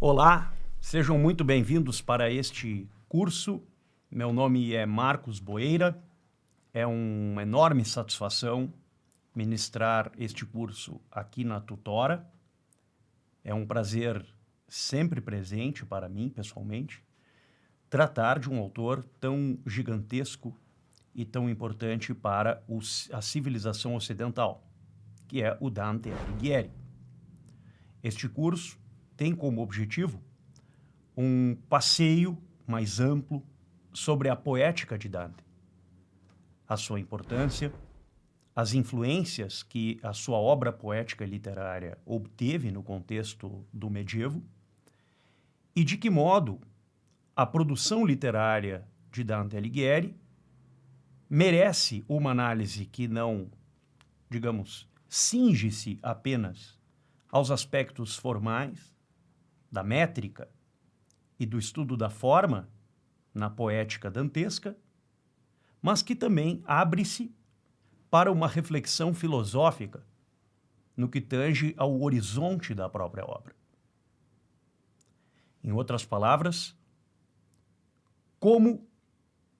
Olá, sejam muito bem-vindos para este curso. Meu nome é Marcos Boeira. É uma enorme satisfação ministrar este curso aqui na Tutora. É um prazer sempre presente para mim, pessoalmente, tratar de um autor tão gigantesco e tão importante para a civilização ocidental, que é o Dante Alighieri. Este curso tem como objetivo um passeio mais amplo sobre a poética de Dante, a sua importância, as influências que a sua obra poética e literária obteve no contexto do medievo e de que modo a produção literária de Dante Alighieri merece uma análise que não, digamos, cinge-se apenas aos aspectos formais, da métrica e do estudo da forma na poética dantesca, mas que também abre-se para uma reflexão filosófica no que tange ao horizonte da própria obra. Em outras palavras, como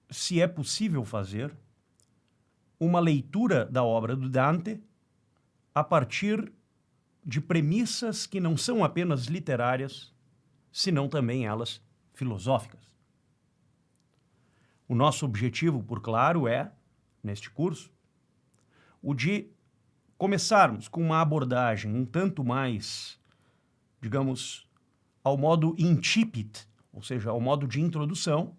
se é possível fazer uma leitura da obra do Dante a partir de premissas que não são apenas literárias, senão também elas filosóficas. O nosso objetivo, por claro, é, neste curso, o de começarmos com uma abordagem um tanto mais, digamos, ao modo incipit, ou seja, ao modo de introdução,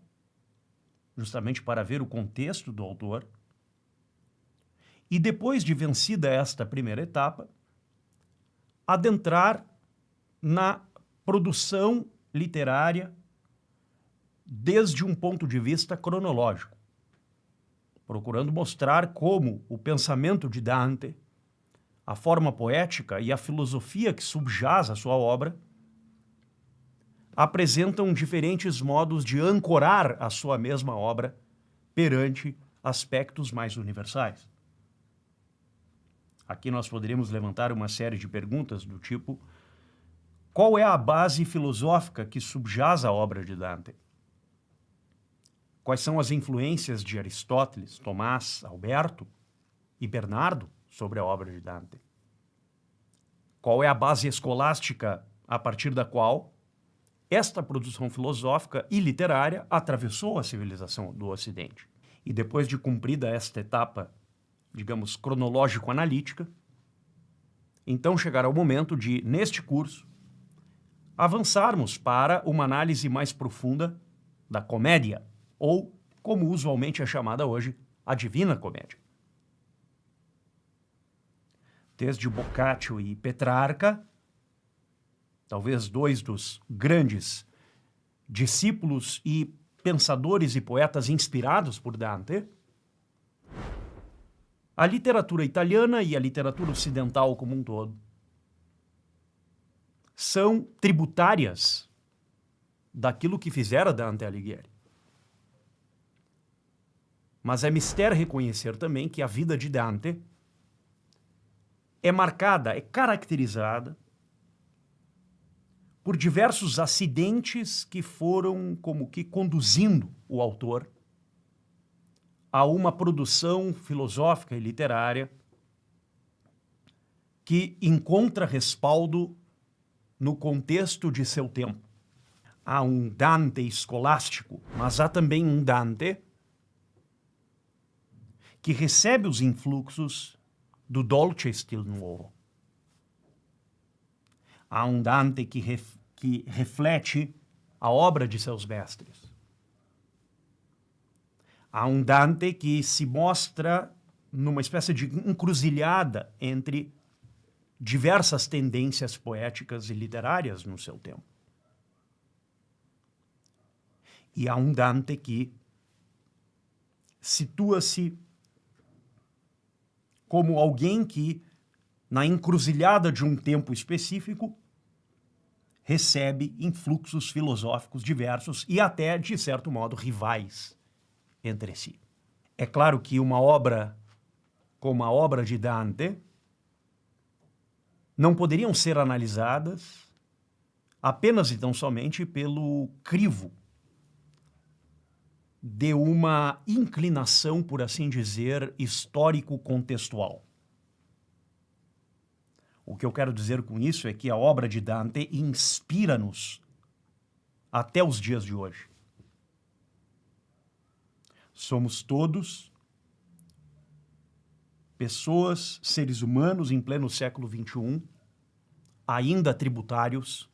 justamente para ver o contexto do autor, e depois de vencida esta primeira etapa, adentrar na produção literária desde um ponto de vista cronológico, procurando mostrar como o pensamento de Dante, a forma poética e a filosofia que subjaz a sua obra apresentam diferentes modos de ancorar a sua mesma obra perante aspectos mais universais. Aqui nós poderíamos levantar uma série de perguntas do tipo: qual é a base filosófica que subjaz a obra de Dante? Quais são as influências de Aristóteles, Tomás, Alberto e Bernardo sobre a obra de Dante? Qual é a base escolástica a partir da qual esta produção filosófica e literária atravessou a civilização do Ocidente? E depois de cumprida esta etapa, digamos, cronológico-analítica, então chegará o momento de, neste curso, avançarmos para uma análise mais profunda da comédia, ou, como usualmente é chamada hoje, a Divina Comédia. Desde Boccaccio e Petrarca, talvez dois dos grandes discípulos e pensadores e poetas inspirados por Dante, a literatura italiana e a literatura ocidental como um todo são tributárias daquilo que fizera Dante Alighieri. Mas é mister reconhecer também que a vida de Dante é marcada, é caracterizada por diversos acidentes que foram como que conduzindo o autor a uma produção filosófica e literária que encontra respaldo no contexto de seu tempo. Há um Dante escolástico, mas há também um Dante que recebe os influxos do Dolce Stil Nuovo. Há um Dante que reflete a obra de seus mestres. Há um Dante que se mostra numa espécie de encruzilhada entre diversas tendências poéticas e literárias no seu tempo. E há um Dante que situa-se como alguém que, na encruzilhada de um tempo específico, recebe influxos filosóficos diversos e até, de certo modo, rivais entre si. É claro que uma obra como a obra de Dante não poderiam ser analisadas apenas e tão somente pelo crivo de uma inclinação, por assim dizer, histórico-contextual. O que eu quero dizer com isso é que a obra de Dante inspira-nos até os dias de hoje. Somos todos pessoas, seres humanos em pleno século XXI, ainda tributários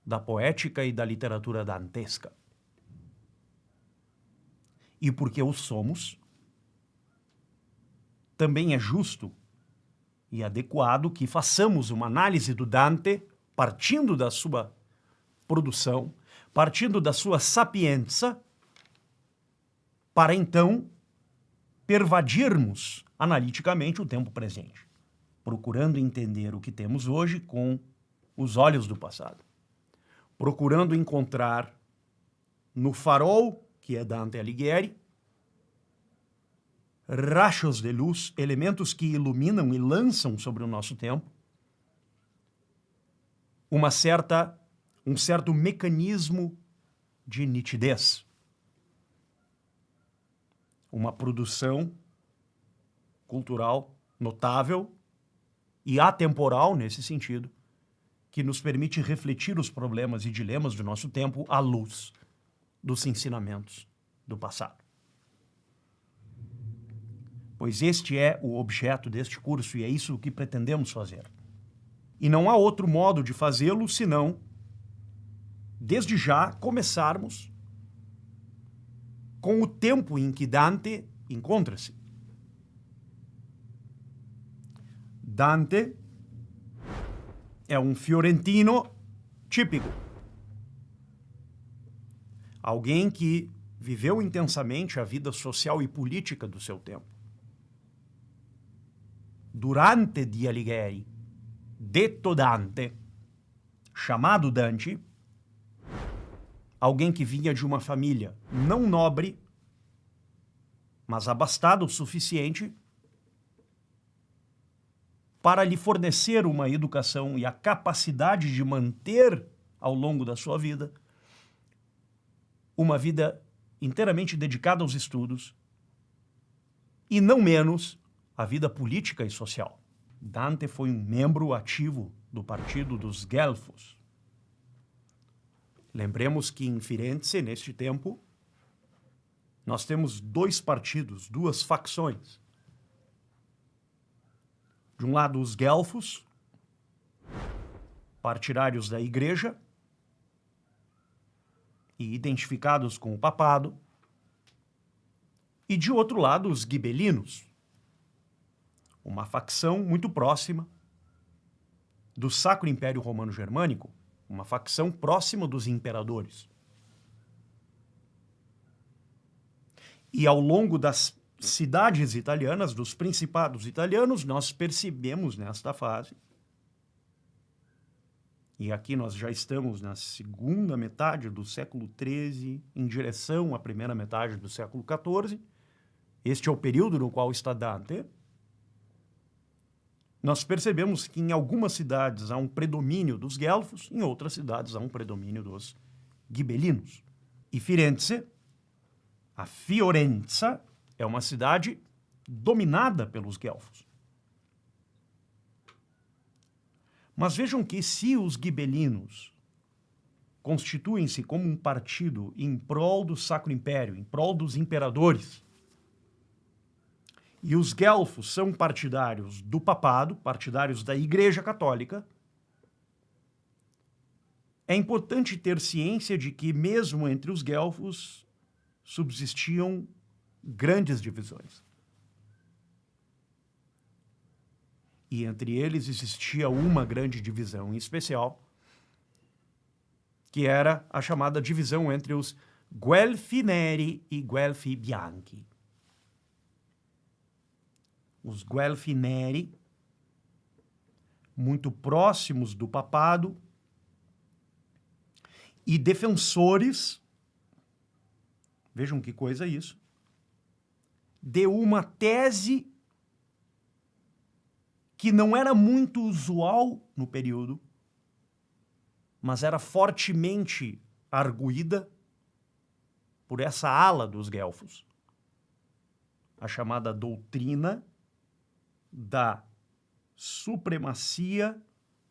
da poética e da literatura dantesca. E porque o somos, também é justo e adequado que façamos uma análise do Dante partindo da sua produção, partindo da sua sapienza, para então pervadirmos analiticamente o tempo presente, procurando entender o que temos hoje com os olhos do passado, procurando encontrar no farol, que é Dante Alighieri, rachos de luz, elementos que iluminam e lançam sobre o nosso tempo um certo mecanismo de nitidez, uma produção cultural notável e atemporal nesse sentido, que nos permite refletir os problemas e dilemas do nosso tempo à luz dos ensinamentos do passado. Pois este é o objeto deste curso e é isso que pretendemos fazer. E não há outro modo de fazê-lo senão, desde já, começarmos com o tempo em que Dante encontra-se. Dante é um fiorentino típico. Alguém que viveu intensamente a vida social e política do seu tempo. Durante di Alighieri, detto Dante, chamado Dante, alguém que vinha de uma família não nobre, mas abastada o suficiente para lhe fornecer uma educação e a capacidade de manter, ao longo da sua vida, uma vida inteiramente dedicada aos estudos e, não menos, à vida política e social. Dante foi um membro ativo do partido dos Guelfos. Lembremos que em Firenze, neste tempo, nós temos dois partidos, duas facções. De um lado, os Guelfos, partidários da Igreja e identificados com o papado, e de outro lado, os Gibelinos, uma facção muito próxima do Sacro Império Romano Germânico, uma facção próxima dos imperadores. E ao longo das cidades italianas, dos principados italianos, nós percebemos nesta fase, e aqui nós já estamos na segunda metade do século XIII, em direção à primeira metade do século XIV, este é o período no qual está Dante, nós percebemos que em algumas cidades há um predomínio dos guelfos, em outras cidades há um predomínio dos gibelinos. E Firenze, a Fiorenza, é uma cidade dominada pelos guelfos. Mas vejam que se os gibelinos constituem-se como um partido em prol do Sacro Império, em prol dos imperadores, e os guelfos são partidários do papado, partidários da Igreja Católica, é importante ter ciência de que, mesmo entre os guelfos, subsistiam grandes divisões. E entre eles existia uma grande divisão em especial, que era a chamada divisão entre os Guelfi Neri e Guelfi Bianchi. Os Guelfi Neri, muito próximos do papado e defensores, vejam que coisa isso, de uma tese que não era muito usual no período, mas era fortemente arguída por essa ala dos guelfos, a chamada doutrina da supremacia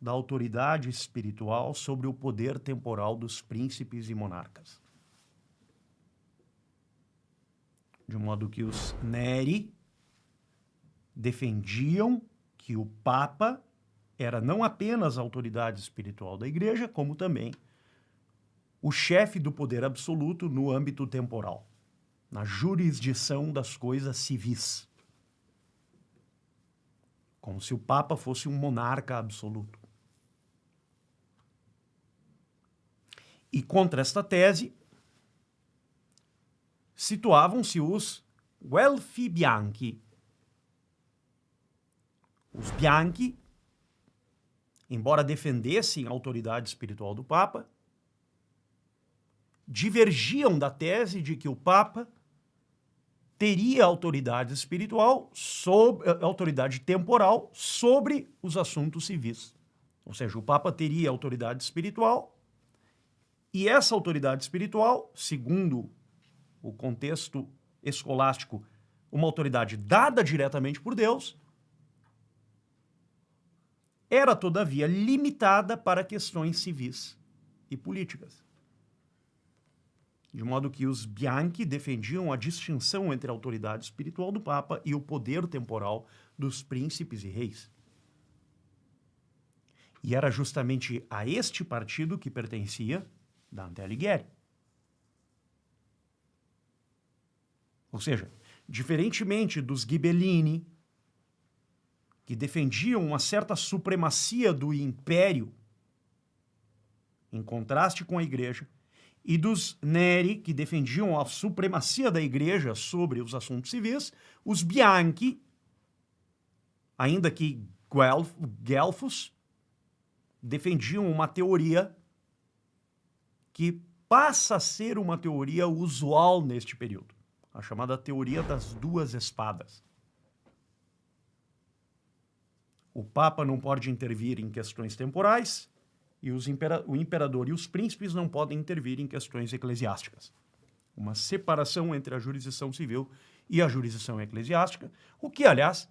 da autoridade espiritual sobre o poder temporal dos príncipes e monarcas. De modo que os Neri defendiam que o Papa era não apenas a autoridade espiritual da Igreja, como também o chefe do poder absoluto no âmbito temporal, na jurisdição das coisas civis. Como se o Papa fosse um monarca absoluto. E contra esta tese, situavam-se os Guelfi Bianchi. Os Bianchi, embora defendessem a autoridade espiritual do Papa, divergiam da tese de que o Papa teria autoridade espiritual, autoridade temporal sobre os assuntos civis. Ou seja, o Papa teria autoridade espiritual e essa autoridade espiritual, segundo o contexto escolástico, uma autoridade dada diretamente por Deus, era, todavia, limitada para questões civis e políticas. De modo que os Bianchi defendiam a distinção entre a autoridade espiritual do Papa e o poder temporal dos príncipes e reis. E era justamente a este partido que pertencia Dante Alighieri. Ou seja, diferentemente dos Ghibellini, que defendiam uma certa supremacia do império, em contraste com a Igreja, e dos Neri, que defendiam a supremacia da Igreja sobre os assuntos civis, os Bianchi, ainda que guelfos, defendiam uma teoria que passa a ser uma teoria usual neste período, a chamada teoria das duas espadas. O Papa não pode intervir em questões temporais e o imperador e os príncipes não podem intervir em questões eclesiásticas. Uma separação entre a jurisdição civil e a jurisdição eclesiástica, o que, aliás,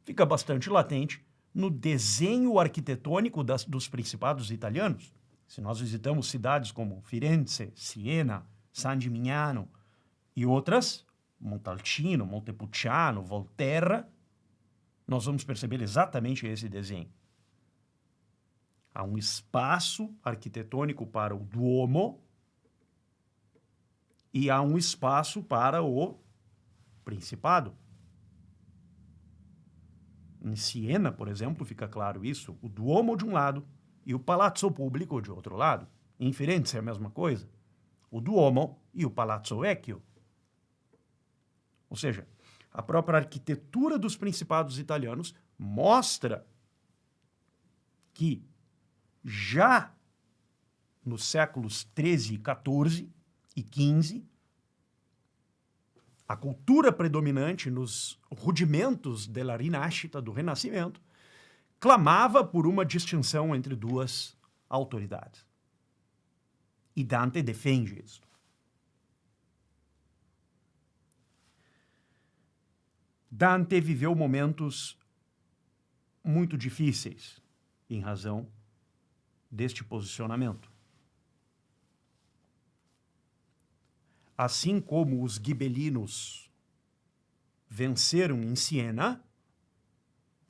fica bastante latente no desenho arquitetônico dos principados italianos. Se nós visitamos cidades como Firenze, Siena, San Gimignano e outras, Montalcino, Montepulciano, Volterra, nós vamos perceber exatamente esse desenho. Há um espaço arquitetônico para o Duomo e há um espaço para o Principado. Em Siena, por exemplo, fica claro isso, o Duomo de um lado e o Palazzo Pubblico de outro lado. Em Firenze é a mesma coisa, o Duomo e o Palazzo Vecchio. Ou seja, a própria arquitetura dos principados italianos mostra que já nos séculos XIII, XIV e XV, a cultura predominante nos rudimentos della Rinascita, do Renascimento, clamava por uma distinção entre duas autoridades. E Dante defende isso. Dante viveu momentos muito difíceis em razão deste posicionamento. Assim como os ghibellinos venceram em Siena,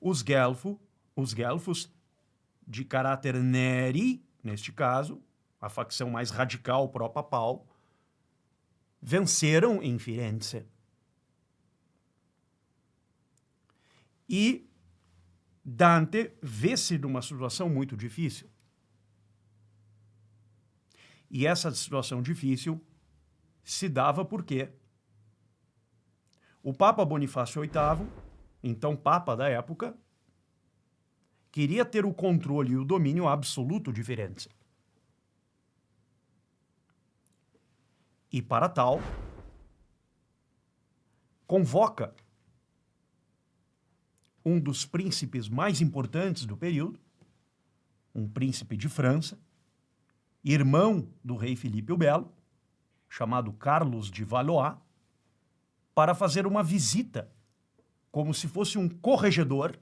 os guelfos de caráter Neri, neste caso, a facção mais radical pró-papal, venceram em Firenze. E Dante vê-se numa situação muito difícil. E essa situação difícil se dava porque o Papa Bonifácio VIII, então Papa da época, queria ter o controle e o domínio absoluto de Firenze. E para tal, convoca um dos príncipes mais importantes do período, um príncipe de França, irmão do rei Filipe o Belo, chamado Carlos de Valois, para fazer uma visita, como se fosse um corregedor,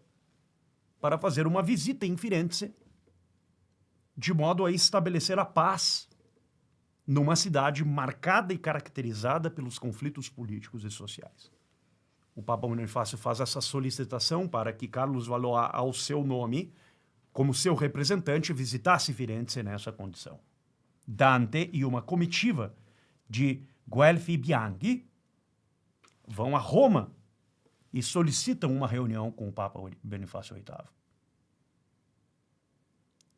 para fazer uma visita em Firenze, de modo a estabelecer a paz numa cidade marcada e caracterizada pelos conflitos políticos e sociais. O Papa Bonifácio faz essa solicitação para que Carlos Valois, ao seu nome, como seu representante, visitasse Firenze nessa condição. Dante e uma comitiva de Guelfi Bianchi vão a Roma e solicitam uma reunião com o Papa Bonifácio VIII.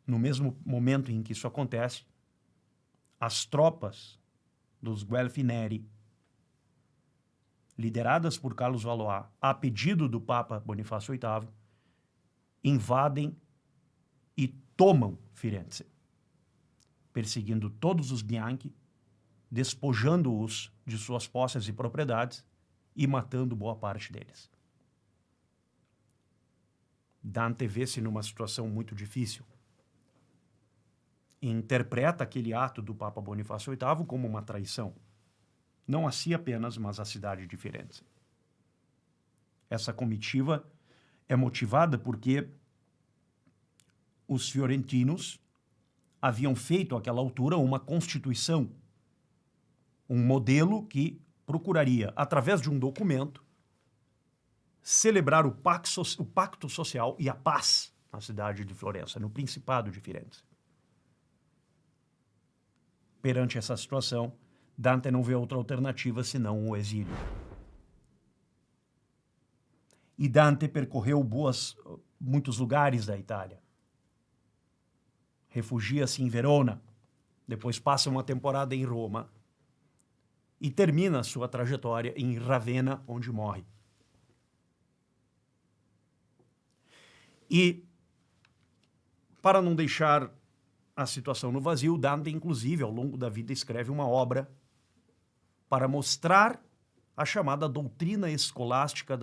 No mesmo momento em que isso acontece, as tropas dos Guelfi Neri, lideradas por Carlos Valois, a pedido do Papa Bonifácio VIII, invadem e tomam Firenze, perseguindo todos os Bianchi, despojando-os de suas posses e propriedades e matando boa parte deles. Dante vê-se numa situação muito difícil. E interpreta aquele ato do Papa Bonifácio VIII como uma traição. Não a si apenas, mas a cidade de Firenze. Essa comitiva é motivada porque os fiorentinos haviam feito àquela altura uma constituição, um modelo que procuraria, através de um documento, celebrar o pacto social e a paz na cidade de Florença, no Principado de Firenze. Perante essa situação, Dante não vê outra alternativa senão o exílio. E Dante percorreu muitos lugares da Itália. Refugia-se em Verona, depois passa uma temporada em Roma e termina sua trajetória em Ravenna, onde morre. E, para não deixar a situação no vazio, Dante, inclusive, ao longo da vida, escreve uma obra para mostrar a chamada doutrina escolástica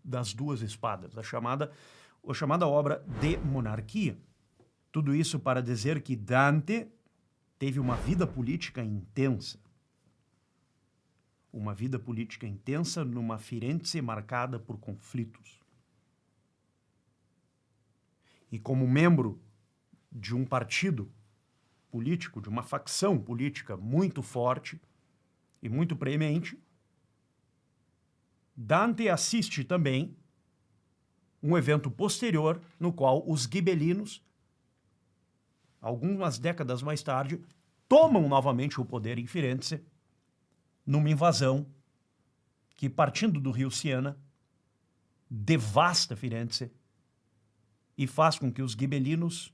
das duas espadas, a chamada obra de monarquia. Tudo isso para dizer que Dante teve uma vida política intensa. Uma vida política intensa numa Firenze marcada por conflitos. E como membro de um partido político, de uma facção política muito forte e muito preemente, Dante assiste também um evento posterior no qual os gibelinos, algumas décadas mais tarde, tomam novamente o poder em Firenze numa invasão que, partindo do rio Siena, devasta Firenze e faz com que os gibelinos,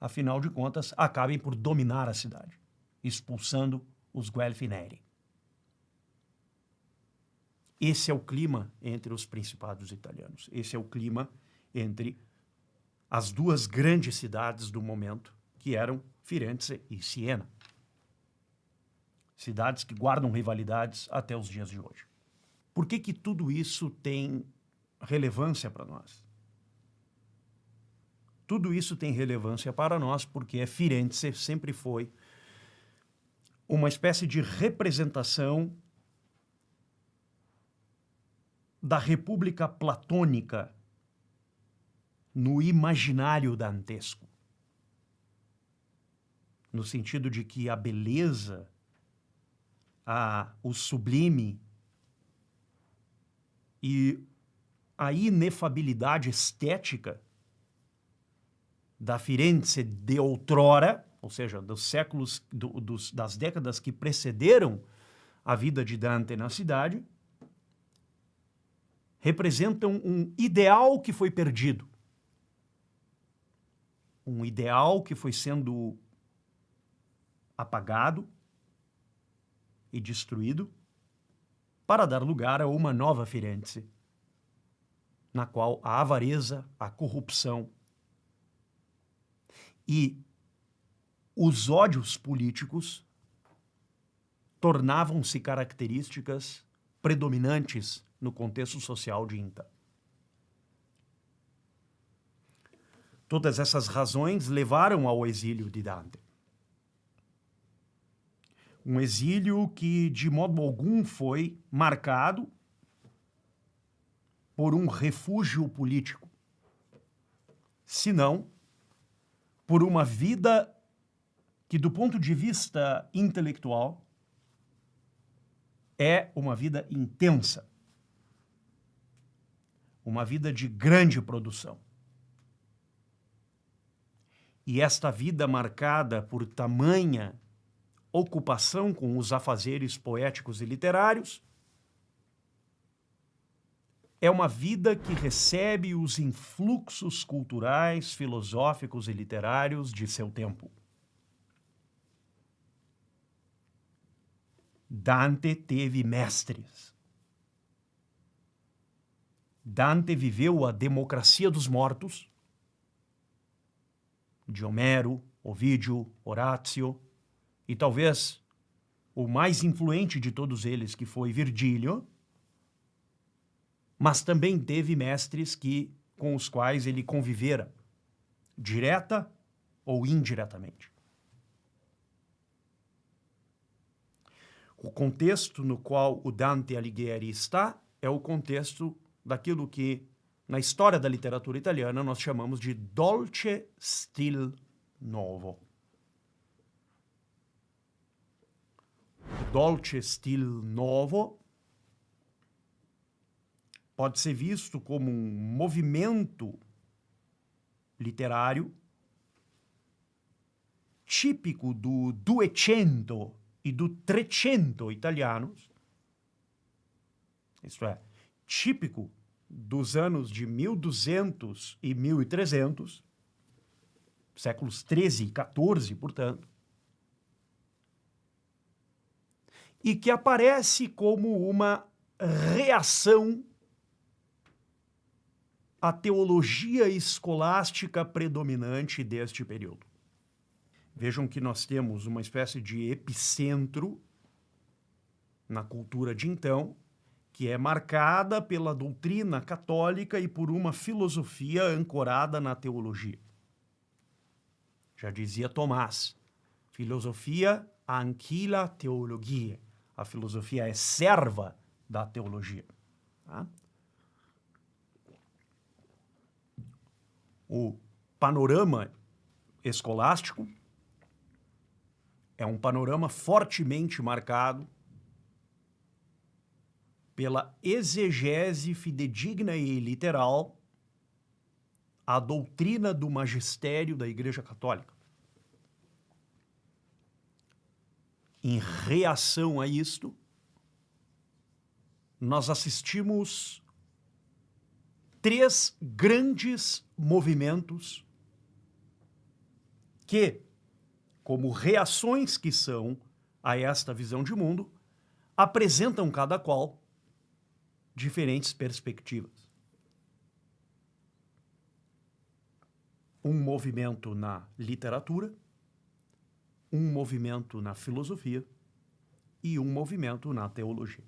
afinal de contas, acabem por dominar a cidade, expulsando os Guelfi Neri. Esse é o clima entre os principados italianos. Esse é o clima entre as duas grandes cidades do momento, que eram Firenze e Siena. Cidades que guardam rivalidades até os dias de hoje. Por que que tudo isso tem relevância para nós? Tudo isso tem relevância para nós porque Firenze sempre foi uma espécie de representação da República Platônica no imaginário dantesco. No sentido de que a beleza, o sublime e a inefabilidade estética da Firenze de outrora, ou seja, dos séculos, das décadas que precederam a vida de Dante na cidade, representam um ideal que foi perdido. Um ideal que foi sendo apagado e destruído para dar lugar a uma nova Firenze, na qual a avareza, a corrupção e os ódios políticos tornavam-se características predominantes no contexto social de então. Todas essas razões levaram ao exílio de Dante. Um exílio que, de modo algum, foi marcado por um refúgio político, senão por uma vida que, do ponto de vista intelectual, é uma vida intensa, uma vida de grande produção. E esta vida marcada por tamanha ocupação com os afazeres poéticos e literários é uma vida que recebe os influxos culturais, filosóficos e literários de seu tempo. Dante teve mestres. Dante viveu a democracia dos mortos, de Homero, Ovídio, Horácio, e talvez o mais influente de todos eles, que foi Virgílio, mas também teve mestres com os quais ele convivera, direta ou indiretamente. O contexto no qual o Dante Alighieri está é o contexto daquilo que, na história da literatura italiana, nós chamamos de dolce stil novo. O dolce stil novo pode ser visto como um movimento literário típico do Duecento e do Trecento italianos, isto é, típico dos anos de 1200 e 1300, séculos 13 e 14, portanto, e que aparece como uma reação à teologia escolástica predominante deste período. Vejam que nós temos uma espécie de epicentro na cultura de então, que é marcada pela doutrina católica e por uma filosofia ancorada na teologia. Já dizia Tomás, filosofia anquila teologia. A filosofia é serva da teologia. Tá? O panorama escolástico é um panorama fortemente marcado pela exegese fidedigna e literal à doutrina do magistério da Igreja Católica. Em reação a isto, nós assistimos 3 grandes movimentos que, como reações que são a esta visão de mundo, apresentam cada qual diferentes perspectivas. Um movimento na literatura, um movimento na filosofia e um movimento na teologia.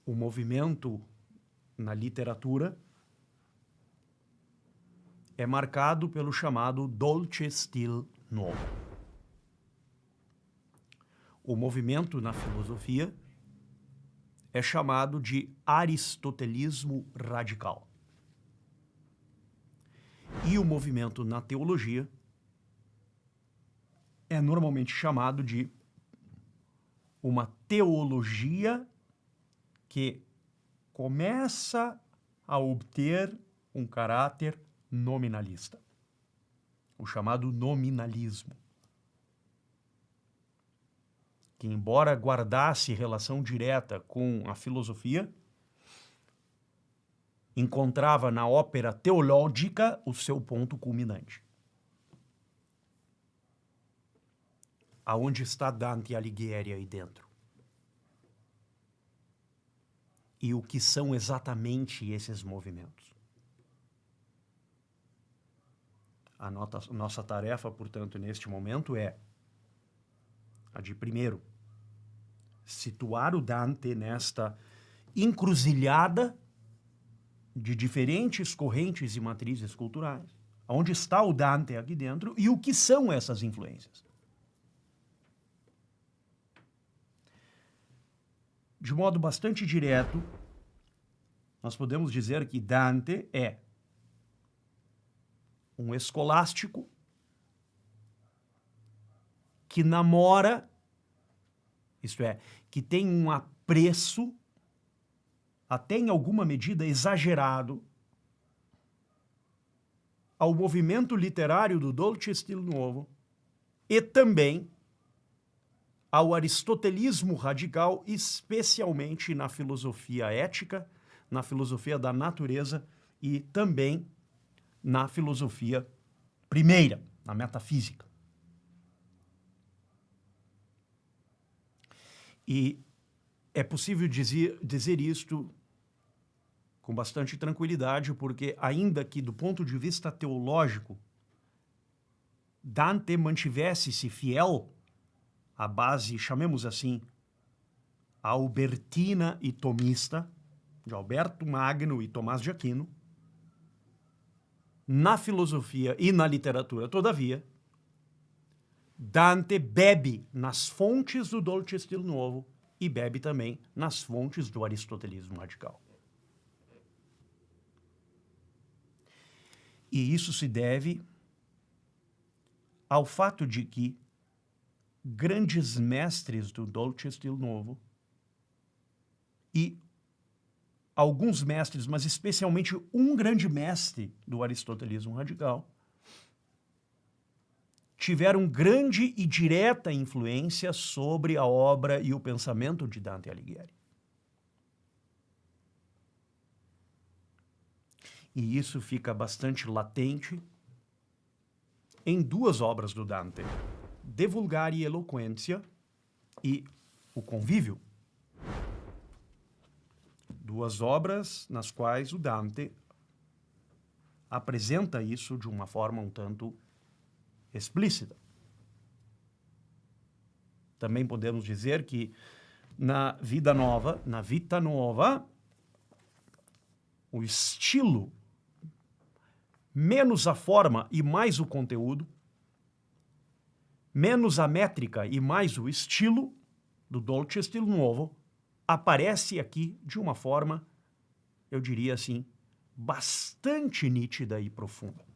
O movimento na literatura é marcado pelo chamado dolce stil novo. O movimento na filosofia é chamado de aristotelismo radical. E o movimento na teologia é normalmente chamado de uma teologia que começa a obter um caráter nominalista, o chamado nominalismo, que, embora guardasse relação direta com a filosofia, encontrava na ópera teológica o seu ponto culminante. Aonde está Dante Alighieri aí dentro? E o que são exatamente esses movimentos? A nossa tarefa, portanto, neste momento é a de, primeiro, situar o Dante nesta encruzilhada de diferentes correntes e matrizes culturais, onde está o Dante aqui dentro e o que são essas influências. De modo bastante direto, nós podemos dizer que Dante é um escolástico que namora, isto é, que tem um apreço, até em alguma medida exagerado, ao movimento literário do Dolce Stil Nuovo e também ao aristotelismo radical, especialmente na filosofia ética, na filosofia da natureza e também na filosofia primeira, na metafísica. E é possível dizer isto com bastante tranquilidade, porque ainda que do ponto de vista teológico Dante mantivesse-se fiel à base, chamemos assim, albertina e tomista, de Alberto Magno e Tomás de Aquino, na filosofia e na literatura, todavia, Dante bebe nas fontes do Dolce Stil Nuovo e bebe também nas fontes do aristotelismo radical. E isso se deve ao fato de que grandes mestres do Dolce Stil Nuovo e alguns mestres, mas especialmente um grande mestre do aristotelismo radical, tiveram grande e direta influência sobre a obra e o pensamento de Dante Alighieri. E isso fica bastante latente em duas obras do Dante, De Vulgari Eloquentia e O Convívio. Duas obras nas quais o Dante apresenta isso de uma forma um tanto explícita. Também podemos dizer que na Vita Nuova, o estilo, menos a forma e mais o conteúdo, menos a métrica e mais o estilo do Dolce Stil Nuovo, aparece aqui de uma forma, eu diria assim, bastante nítida e profunda.